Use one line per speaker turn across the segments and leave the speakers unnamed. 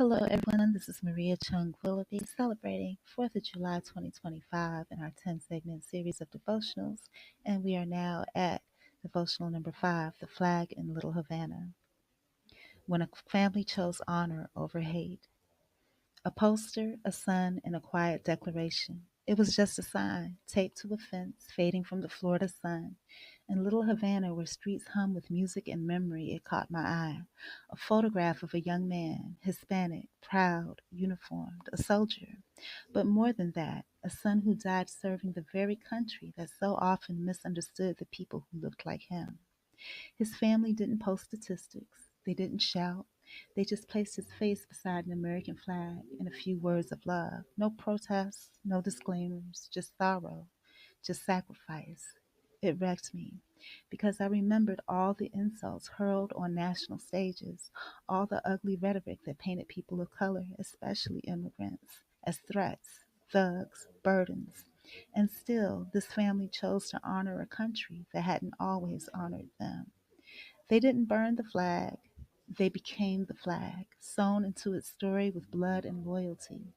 Hello, everyone. This is Maria Chung Willoughby celebrating 4th of July 2025 in our 10 segment series of devotionals. And we are now at devotional number 5, The Flag in Little Havana. When a family chose honor over hate. A poster, a sun, and a quiet declaration. It was just a sign, taped to a fence, fading from the Florida sun. In Little Havana, where streets hum with music and memory, it caught my eye. A photograph of a young man, Hispanic, proud, uniformed, a soldier. But more than that, a son who died serving the very country that so often misunderstood the people who looked like him. His family didn't post statistics. They didn't shout. They just placed his face beside an American flag and a few words of love. No protests, no disclaimers, just sorrow, just sacrifice. It wrecked me because I remembered all the insults hurled on national stages, all the ugly rhetoric that painted people of color, especially immigrants, as threats, thugs, burdens. And still, this family chose to honor a country that hadn't always honored them. They didn't burn the flag, they became the flag, sewn into its story with blood and loyalty.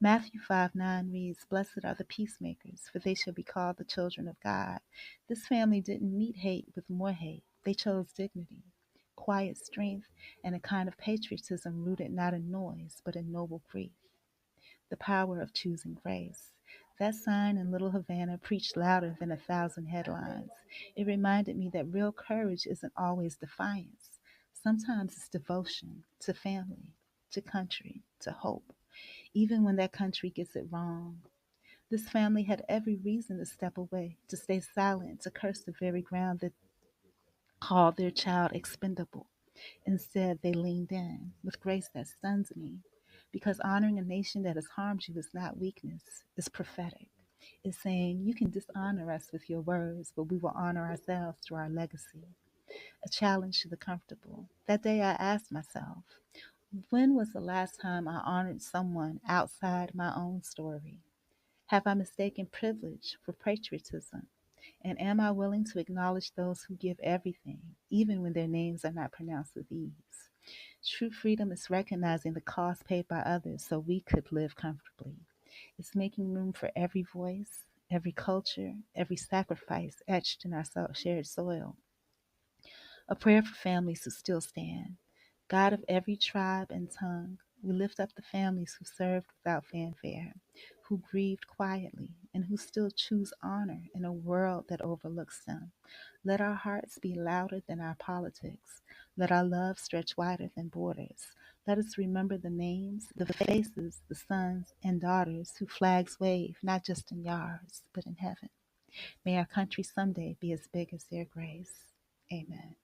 Matthew 5:9 reads, Blessed are the peacemakers, for they shall be called the children of God. This family didn't meet hate with more hate. They chose dignity, quiet strength, and a kind of patriotism rooted not in noise, but in noble grief. The power of choosing grace. That sign in Little Havana preached louder than 1,000 headlines. It reminded me that real courage isn't always defiance. Sometimes it's devotion to family, to country, to hope, even when that country gets it wrong. This family had every reason to step away, to stay silent, to curse the very ground that called their child expendable. Instead, they leaned in with grace that stuns me, because honoring a nation that has harmed you is not weakness, it's prophetic. It's saying, you can dishonor us with your words, but we will honor ourselves through our legacy. A challenge to the comfortable. That day I asked myself, when was the last time I honored someone outside my own story? Have I mistaken privilege for patriotism? And am I willing to acknowledge those who give everything, even when their names are not pronounced with ease? True freedom is recognizing the cost paid by others so we could live comfortably. It's making room for every voice, every culture, every sacrifice etched in our shared soil. A prayer for families who still stand. God of every tribe and tongue, we lift up the families who served without fanfare, who grieved quietly, and who still choose honor in a world that overlooks them. Let our hearts be louder than our politics. Let our love stretch wider than borders. Let us remember the names, the faces, the sons and daughters whose flags wave not just in yards, but in heaven. May our country someday be as big as their grace. Amen.